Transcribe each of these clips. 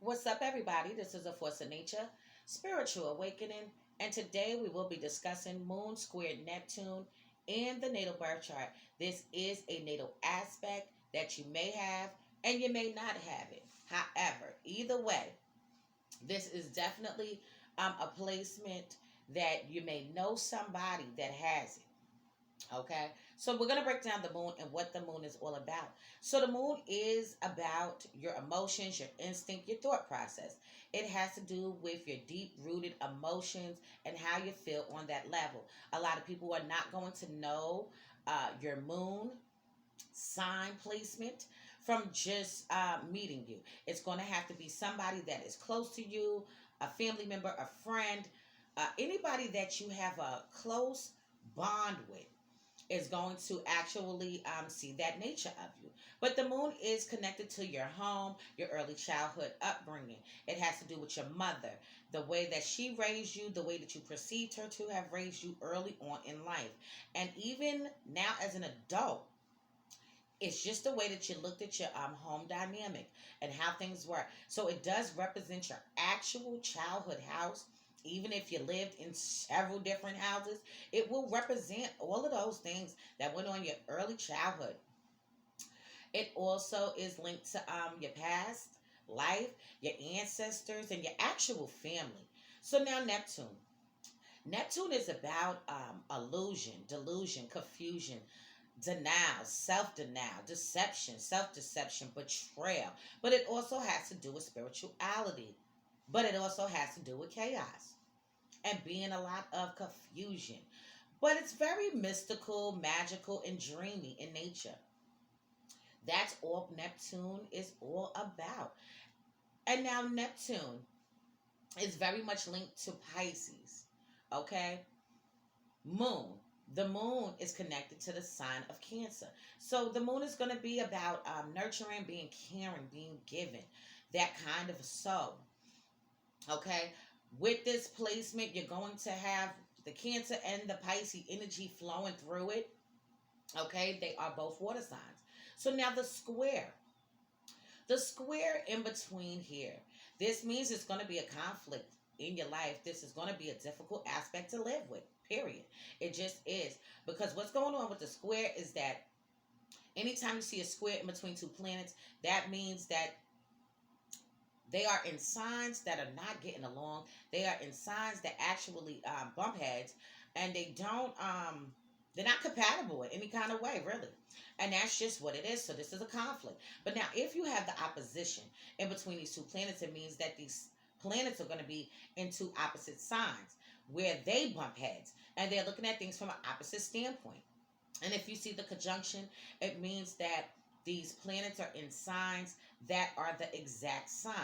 What's up, everybody? This is A Force of Nature, Spiritual Awakening, and today we will be discussing Moon squared Neptune in the natal birth chart. This is a natal aspect that you may have and you may not have it. However, either way, this is definitely a placement that you may know somebody that has it. Okay, so we're going to break down the moon and what the moon is all about. So, the moon is about your emotions, your instinct, your thought process. It has to do with your deep rooted emotions and how you feel on that level. A lot of people are not going to know your moon sign placement from just meeting you. It's going to have to be somebody that is close to you, a family member, a friend, anybody that you have a close bond with is going to actually see that nature of you. But the moon is connected to your home, your early childhood upbringing. It has to do with your mother, the way that she raised you, the way that you perceived her to have raised you early on in life. And even now as an adult, it's just the way that you looked at your home dynamic and how things were. So it does represent your actual childhood house. Even if you lived in several different houses, it will represent all of those things that went on in your early childhood. It also is linked to your past life, your ancestors, and your actual family. So now Neptune. Neptune is about illusion, delusion, confusion, denial, self denial, deception, self deception, betrayal. But it also has to do with spirituality. But it also has to do with chaos and being a lot of confusion. But it's very mystical, magical, and dreamy in nature. That's all Neptune is all about. And now Neptune is very much linked to Pisces. Okay? Moon. The moon is connected to the sign of Cancer. So the moon is going to be about nurturing, being caring, being given, that kind of a soul. Okay? With this placement, you're going to have the Cancer and the Pisces energy flowing through it. Okay? They are both water signs. So now the square. The square in between here. This means it's going to be a conflict in your life. This is going to be a difficult aspect to live with. Period. It just is. Because what's going on with the square is that anytime you see a square in between two planets, that means that they are in signs that are not getting along. They are in signs that actually bump heads, and they're not compatible in any kind of way, really. And that's just what it is. So this is a conflict. But now, if you have the opposition in between these two planets, it means that these planets are going to be in two opposite signs where they bump heads, and they're looking at things from an opposite standpoint. And if you see the conjunction, it means that these planets are in signs that are the exact sign.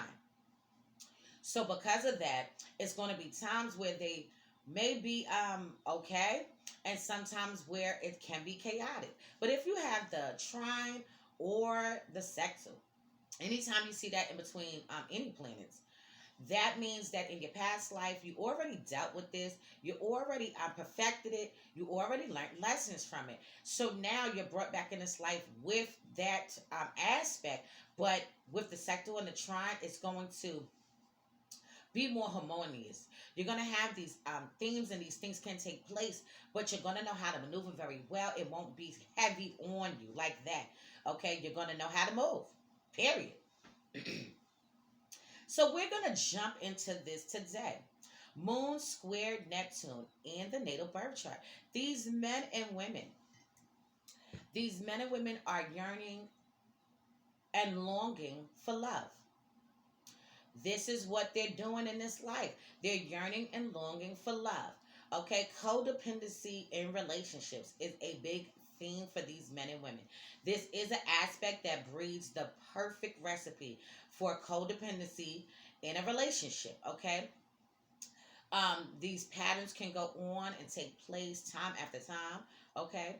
So because of that, it's going to be times where they may be okay, and sometimes where it can be chaotic. But if you have the trine or the sextile, anytime you see that in between any planets, that means that in your past life, you already dealt with this. You already perfected it. You already learned lessons from it. So now you're brought back in this life with that aspect. But with the sector and the trine, it's going to be more harmonious. You're going to have these themes, and these things can take place, but you're going to know how to maneuver very well. It won't be heavy on you like that. Okay? You're going to know how to move. Period. So we're going to jump into this today. Moon squared Neptune in the natal birth chart. These men and women are yearning and longing for love. This is what they're doing in this life. They're yearning and longing for love. Okay, codependency in relationships is a big theme for these men and women. This is an aspect that breeds the perfect recipe for codependency in a relationship. Okay, these patterns can go on and take place time after time. Okay,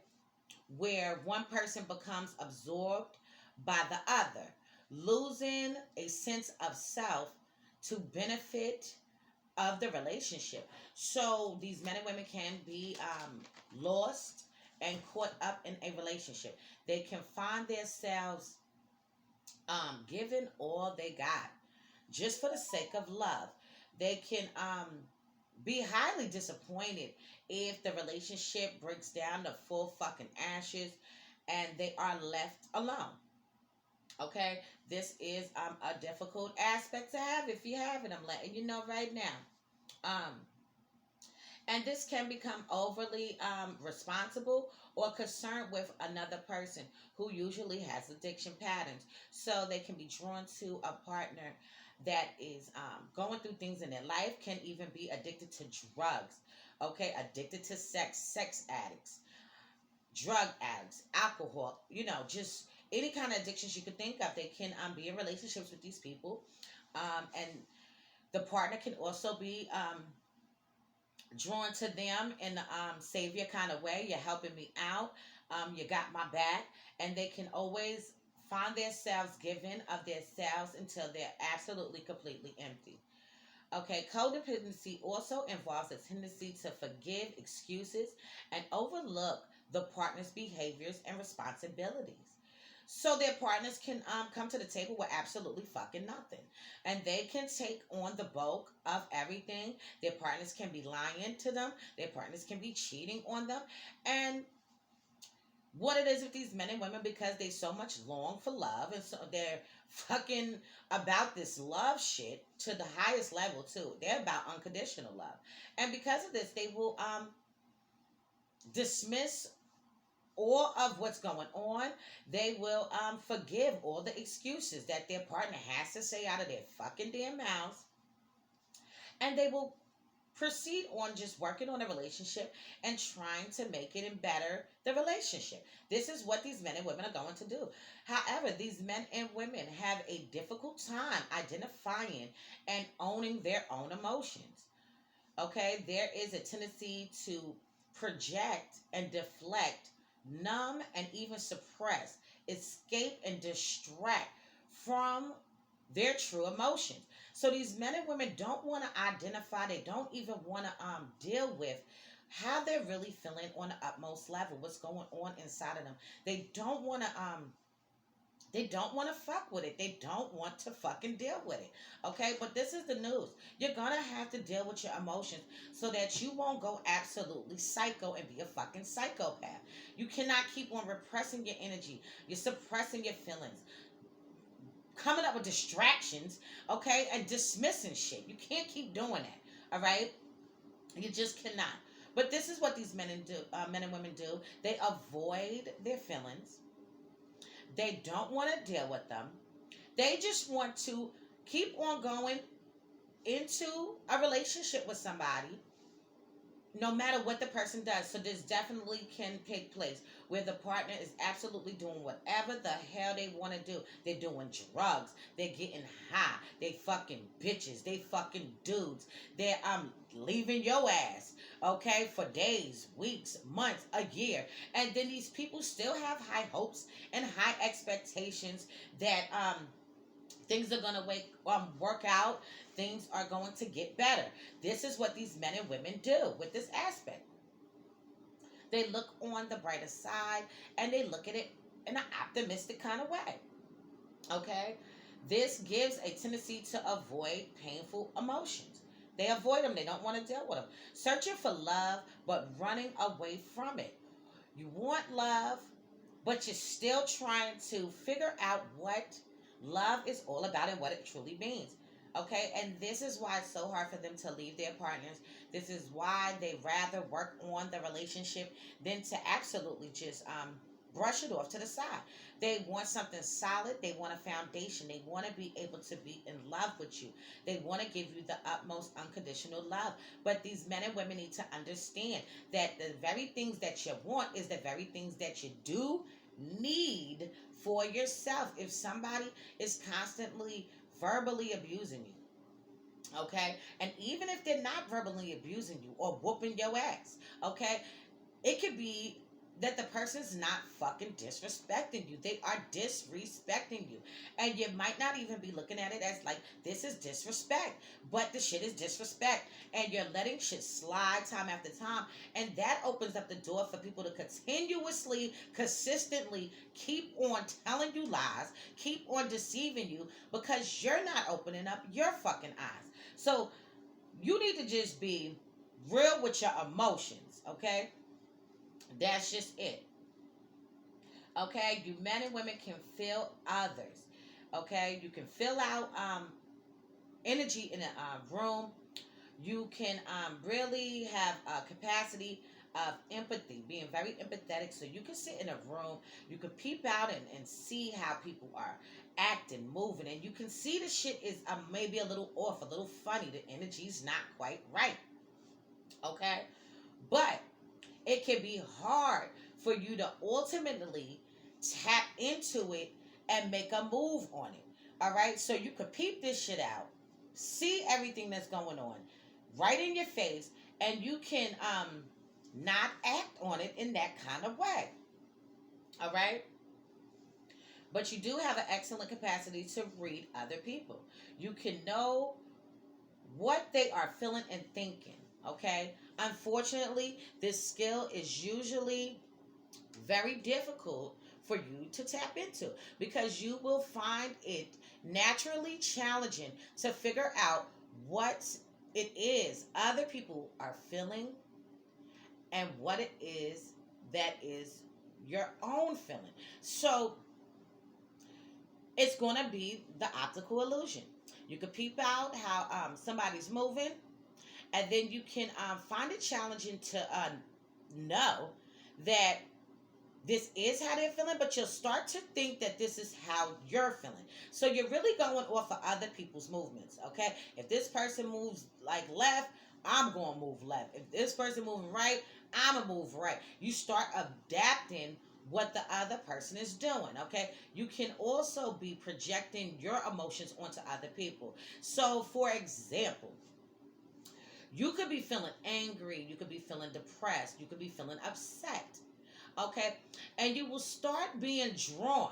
where one person becomes absorbed by the other, losing a sense of self to benefit of the relationship. So these men and women can be lost and caught up in a relationship. They can find themselves giving all they got just for the sake of love. They can be highly disappointed if the relationship breaks down to full fucking ashes and they are left alone. Okay, this is a difficult aspect to have if you have it. I'm letting you know right now. Um, and this can become overly responsible or concerned with another person who usually has addiction patterns. So they can be drawn to a partner that is going through things in their life, can even be addicted to drugs, okay, addicted to sex addicts, drug addicts, alcohol, just any kind of addictions you could think of. They can be in relationships with these people. And the partner can also be drawn to them in the savior kind of way. You're helping me out. You got my back. And they can always find themselves giving of themselves until they're absolutely completely empty. Okay, codependency also involves a tendency to forgive excuses and overlook the partner's behaviors and responsibilities. So their partners can come to the table with absolutely fucking nothing. And they can take on the bulk of everything. Their partners can be lying to them. Their partners can be cheating on them. And what it is with these men and women, because they so much long for love, and so they're fucking about this love shit to the highest level too. They're about unconditional love. And because of this, they will dismiss all of what's going on. They will forgive all the excuses that their partner has to say out of their fucking damn mouths. And they will proceed on just working on a relationship and trying to make it and better the relationship. This is what these men and women are going to do. However, these men and women have a difficult time identifying and owning their own emotions. Okay, there is a tendency to project and deflect, numb and even suppress, escape and distract from their true emotions. So these men and women don't want to identify, they don't even want to deal with how they're really feeling on the utmost level, what's going on inside of them. They don't want to fuck with it. They don't want to fucking deal with it. Okay? But this is the news. You're going to have to deal with your emotions so that you won't go absolutely psycho and be a fucking psychopath. You cannot keep on repressing your energy. You're suppressing your feelings, coming up with distractions, okay, and dismissing shit. You can't keep doing that. All right? You just cannot. But this is what these men and women do. They avoid their feelings. They don't want to deal with them. They just want to keep on going into a relationship with somebody no matter what the person does. So this definitely can take place where the partner is absolutely doing whatever the hell they want to do. They're doing drugs. They're getting high. They fucking bitches. They fucking dudes. They're leaving your ass, okay, for days, weeks, months, a year. And then these people still have high hopes and high expectations that things are going to work out. Things are going to get better. This is what these men and women do with this aspect. They look on the brighter side and they look at it in an optimistic kind of way. Okay? This gives a tendency to avoid painful emotions. They avoid them. They don't want to deal with them. Searching for love, but running away from it. You want love, but you're still trying to figure out what love is all about and what it truly means. Okay, and this is why it's so hard for them to leave their partners. This is why they rather work on the relationship than to absolutely just brush it off to the side. They want something solid. They want a foundation. They want to be able to be in love with you. They want to give you the utmost unconditional love. But these men and women need to understand that the very things that you want is the very things that you do need for yourself. If somebody is constantly verbally abusing you, okay, and even if they're not verbally abusing you or whooping your ass, okay, it could be that the person's not fucking disrespecting you. They are disrespecting you. And you might not even be looking at it as like, this is disrespect. But the shit is disrespect. And you're letting shit slide time after time. And that opens up the door for people to continuously, consistently keep on telling you lies, keep on deceiving you because you're not opening up your fucking eyes. So you need to just be real with your emotions, okay? That's just it. Okay, you men and women can feel others. Okay, you can fill out energy in a room. You can really have a capacity of empathy, being very empathetic. So you can sit in a room, you can peep out and see how people are acting, moving, and you can see the shit is maybe a little off, a little funny. The energy's not quite right. Okay, but it can be hard for you to ultimately tap into it and make a move on it. All right, so you could peep this shit out, see everything that's going on right in your face, and you can not act on it in that kind of way. All right, but you do have an excellent capacity to read other people. You can know what they are feeling and thinking. Okay, unfortunately, this skill is usually very difficult for you to tap into because you will find it naturally challenging to figure out what it is other people are feeling and what it is that is your own feeling. So it's going to be the optical illusion. You can peep out how somebody's moving, and then you can find it challenging to know that this is how they're feeling, but you'll start to think that this is how you're feeling. So you're really going off of other people's movements, okay? If this person moves like left, I'm going to move left. If this person moving right, I'm going to move right. You start adapting what the other person is doing, okay? You can also be projecting your emotions onto other people. So, for example, you could be feeling angry, you could be feeling depressed, you could be feeling upset. Okay, and you will start being drawn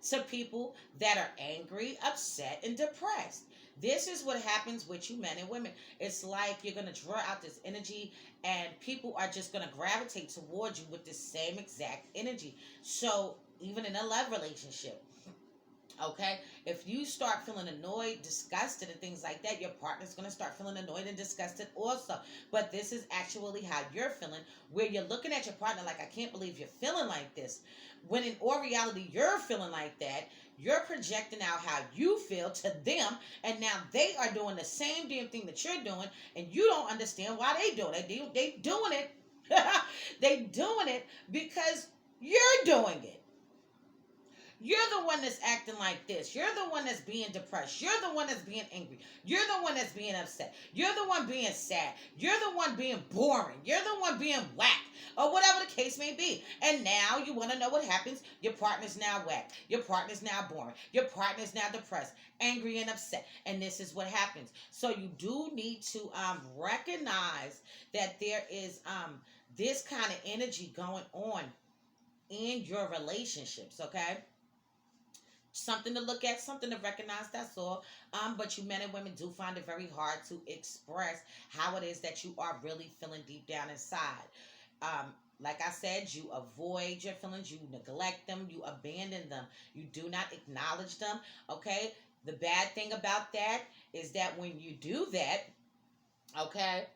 to people that are angry, upset, and depressed. This is what happens with you men and women. It's like you're going to draw out this energy, and people are just going to gravitate towards you with the same exact energy. So, even in a love relationship, okay, if you start feeling annoyed, disgusted, and things like that, your partner's going to start feeling annoyed and disgusted also. But this is actually how you're feeling, where you're looking at your partner like, I can't believe you're feeling like this, when in all reality you're feeling like that. You're projecting out how you feel to them, and now they are doing the same damn thing that you're doing, and you don't understand why they doing it. They doing it. They doing it because you're doing it. You're the one that's acting like this. You're the one that's being depressed. You're the one that's being angry. You're the one that's being upset. You're the one being sad. You're the one being boring. You're the one being whack. Or whatever the case may be. And now you want to know what happens? Your partner's now whack. Your partner's now boring. Your partner's now depressed, angry, and upset. And this is what happens. So you do need to recognize that there is this kind of energy going on in your relationships, okay? Something to look at, something to recognize, that's all. But you men and women do find it very hard to express how it is that you are really feeling deep down inside. um like I said, you avoid your feelings, you neglect them, you abandon them, you do not acknowledge them. Okay, the bad thing about that is that when you do that, okay,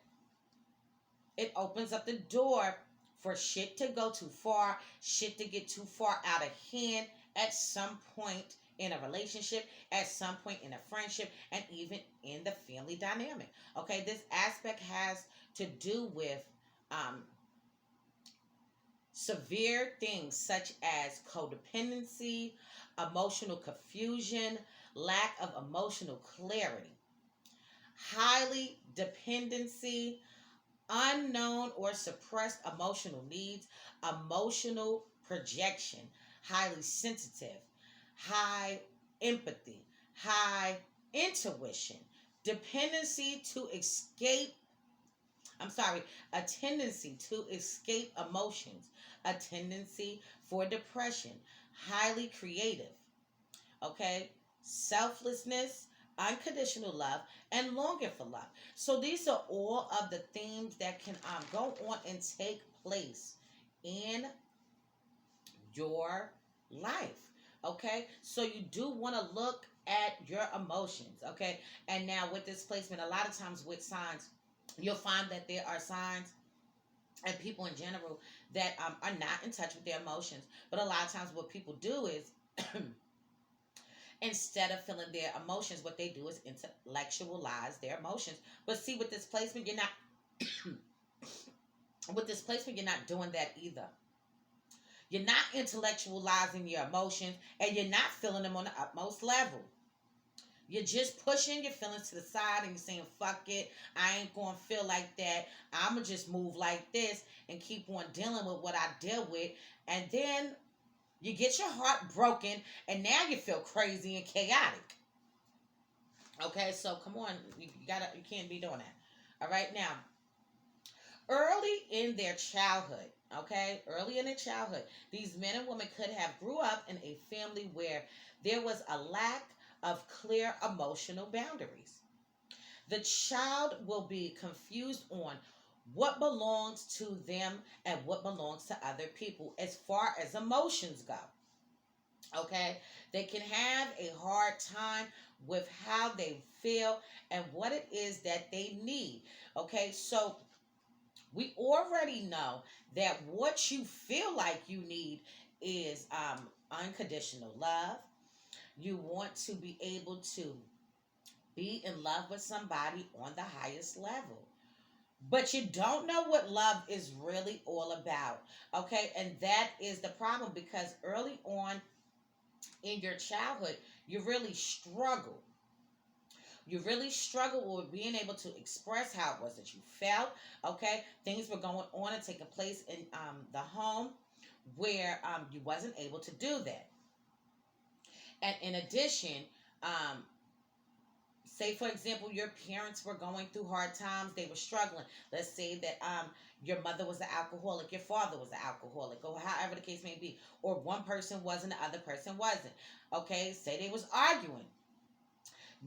it opens up the door for shit to go too far, shit to get too far out of hand at some point in a relationship, at some point in a friendship, and even in the family dynamic. Okay, this aspect has to do with um, severe things such as codependency, emotional confusion, lack of emotional clarity, highly dependency, unknown or suppressed emotional needs, emotional projection, highly sensitive, high empathy, high intuition, dependency to escape I'm sorry, a tendency to escape emotions, a tendency for depression, highly creative, okay, selflessness, unconditional love, and longing for love. So these are all of the themes that can go on and take place in your life. Okay, so you do want to look at your emotions. Okay, and now with this placement, a lot of times with signs, you'll find that there are signs and people in general that are not in touch with their emotions. But a lot of times, what people do is instead of feeling their emotions, what they do is intellectualize their emotions. But see, with this placement, you're not with this placement, you're not doing that either. You're not intellectualizing your emotions, and you're not feeling them on the utmost level. You're just pushing your feelings to the side and you're saying, fuck it, I ain't gonna feel like that. I'ma just move like this and keep on dealing with what I deal with. And then you get your heart broken and now you feel crazy and chaotic. Okay, so come on, you can't be doing that. All right, now, early in their childhood, okay, early in their childhood, these men and women could have grew up in a family where there was a lack of clear emotional boundaries. The child will be confused on what belongs to them and what belongs to other people as far as emotions go. Okay, they can have a hard time with how they feel and what it is that they need. Okay, so we already know that what you feel like you need is unconditional love. You want to be able to be in love with somebody on the highest level. But you don't know what love is really all about. Okay, and that is the problem because early on in your childhood, you really struggle. You really struggle with being able to express how it was that you felt. Okay, things were going on and taking place in the home where you wasn't able to do that. And in addition, um, say for example your parents were going through hard times, they were struggling. Let's say that your mother was an alcoholic, your father was an alcoholic, or however the case may be, or one person was and the other person wasn't. Okay, say they was arguing.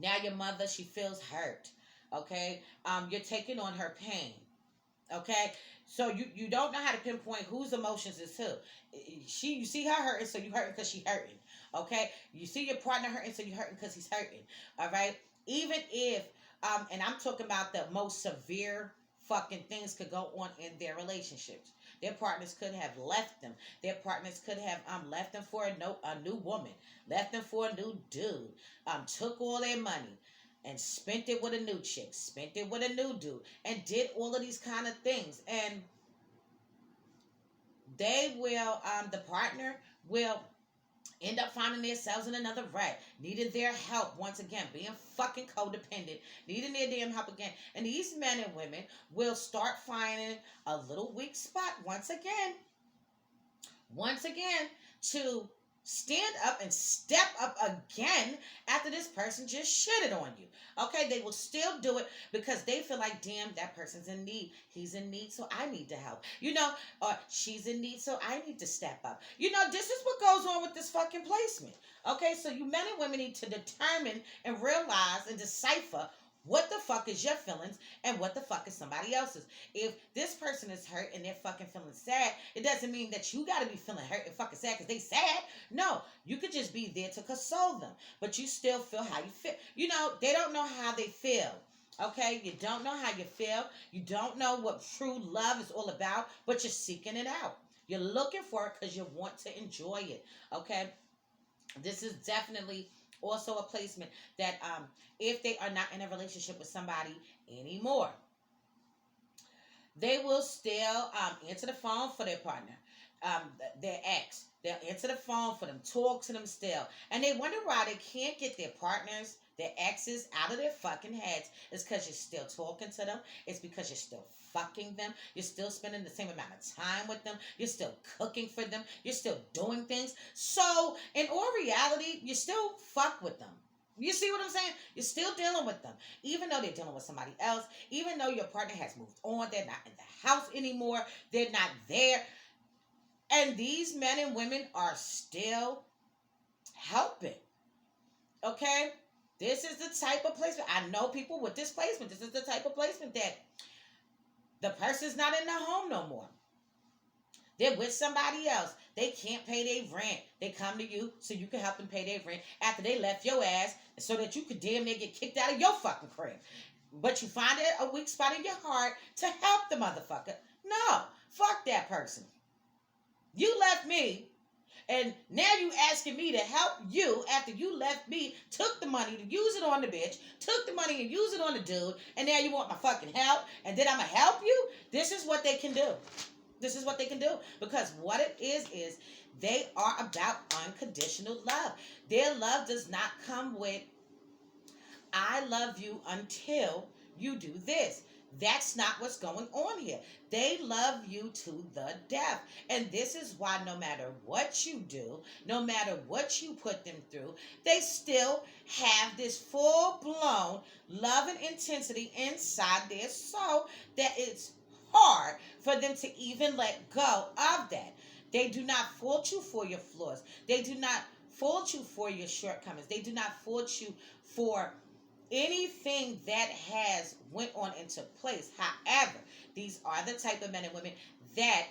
Now your mother, she feels hurt. Okay, you're taking on her pain. Okay, so you don't know how to pinpoint whose emotions is who. You see her hurting, so you hurting because she hurting. Okay, you see your partner hurting, so you hurting because he's hurting. All right, even if and I'm talking about the most severe fucking things could go on in their relationships. Their partners could have left them. Their partners could have left them for a new woman, left them for a new dude, took all their money and spent it with a new chick, spent it with a new dude, and did all of these kind of things. And they will, the partner will end up finding themselves in another rut, needing their help once again, being fucking codependent, needing their damn help again. And these men and women will start finding a little weak spot once again, to stand up and step up again after this person just shitted on you. Okay, they will still do it because they feel like, damn, that person's in need. He's in need, so I need to help. Or she's in need, so I need to step up. This is what goes on with this fucking placement. Okay, so you men and women need to determine and realize and decipher what the fuck is your feelings and what the fuck is somebody else's. If this person is hurt and they're fucking feeling sad, it doesn't mean that you gotta be feeling hurt and fucking sad because they sad. No, you could just be there to console them, but you still feel how you feel. They don't know how they feel. Okay, you don't know how you feel. You don't know what true love is all about, but you're seeking it out. You're looking for it because you want to enjoy it. Okay, this is definitely also a placement that if they are not in a relationship with somebody anymore, they will still answer the phone for their partner, their ex. They'll answer the phone for them, talk to them still. And they wonder why they can't get their partners, their exes, out of their fucking heads. It's because you're still talking to them. It's because you're still fucking them. You're still spending the same amount of time with them. You're still cooking for them. You're still doing things. So, in all reality, you still fuck with them. You see what I'm saying? You're still dealing with them. Even though they're dealing with somebody else, even though your partner has moved on, they're not in the house anymore, they're not there. And these men and women are still helping. Okay? This is the type of placement. I know people with this placement. This is the type of placement that the person's not in the home no more. They're with somebody else. They can't pay their rent. They come to you so you can help them pay their rent after they left your ass so that you could damn near get kicked out of your fucking crib. But you find it a weak spot in your heart to help the motherfucker. No, fuck that person. You left me, and now you asking me to help you after you left me, took the money to use it on the bitch, took the money and use it on the dude, and now you want my fucking help, and then I'm going to help you? This is what they can do. This is what they can do. Because what it is they are about unconditional love. Their love does not come with, I love you until you do this. That's not what's going on here. They love you to the death. And this is why no matter what you do, no matter what you put them through, they still have this full-blown love and intensity inside their soul that it's hard for them to even let go of that. They do not fault you for your flaws. They do not fault you for your shortcomings. They do not fault you for anything that has went on into place. However, these are the type of men and women that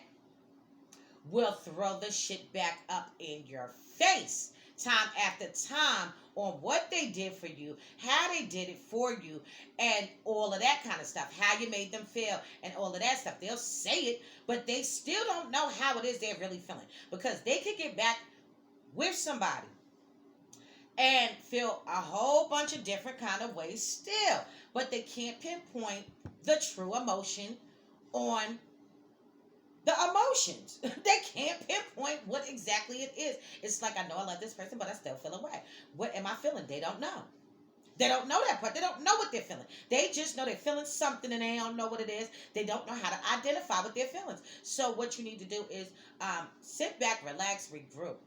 will throw the shit back up in your face time after time on what they did for you, how they did it for you, and all of that kind of stuff, how you made them feel, and all of that stuff. They'll say it, but they still don't know how it is they're really feeling, because they could get back with somebody and feel a whole bunch of different kind of ways still, but they can't pinpoint the true emotion on the emotions. They can't pinpoint what exactly it is. It's like, I know I love this person, but I still feel away. What am I feeling? They don't know. They don't know that part. They don't know what they're feeling. They just know they're feeling something and they don't know what it is. They don't know how to identify with their feelings. So what you need to do is sit back, relax, regroup.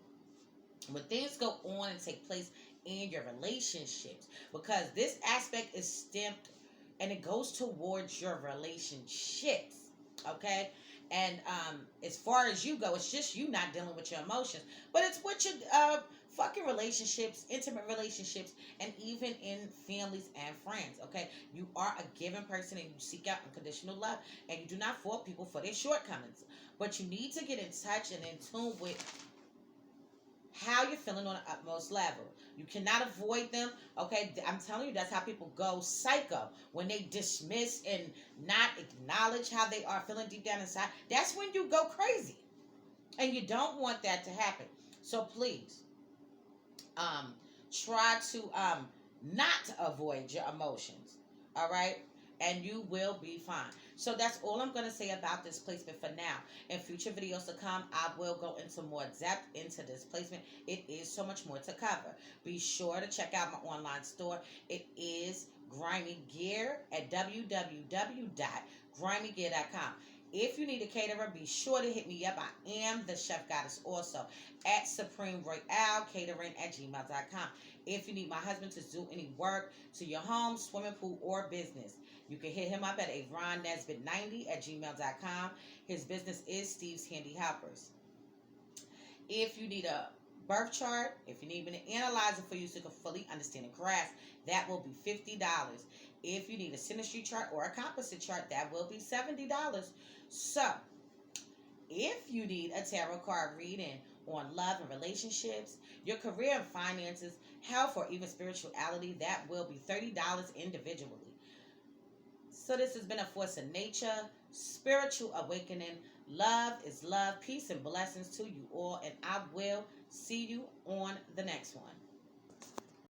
When things go on and take place in your relationships, because this aspect is stamped and it goes towards your relationships, okay? And as far as you go, it's just you not dealing with your emotions, but it's with your fucking relationships, intimate relationships, and even in families and friends, okay? You are a given person and you seek out unconditional love, and you do not fault people for their shortcomings, but you need to get in touch and in tune with how you're feeling on the utmost level. You cannot avoid them, okay? I'm telling you, that's how people go psycho. When they dismiss and not acknowledge how they are feeling deep down inside, that's when you go crazy. And you don't want that to happen. So please, try to not avoid your emotions, all right? And you will be fine. So that's all I'm going to say about this placement for now. In future videos to come, I will go into more depth into this placement. It is so much more to cover. Be sure to check out my online store. It is Grimy Gear at www.grimygear.com. If you need a caterer, be sure to hit me up. I am the Chef Goddess also at Supreme Royale Catering at gmail.com. If you need my husband to do any work to your home, swimming pool, or business, you can hit him up at avronnesbitt90 at gmail.com. His business is Steve's Handy Helpers. If you need a birth chart, if you need me to analyze it for you so you can fully understand and grasp, that will be $50. If you need a synastry chart or a composite chart, that will be $70. So, if you need a tarot card reading on love and relationships, your career and finances, health, or even spirituality, that will be $30 individually. So this has been a Force of Nature, Spiritual Awakening. Love is love. Peace and blessings to you all. And I will see you on the next one.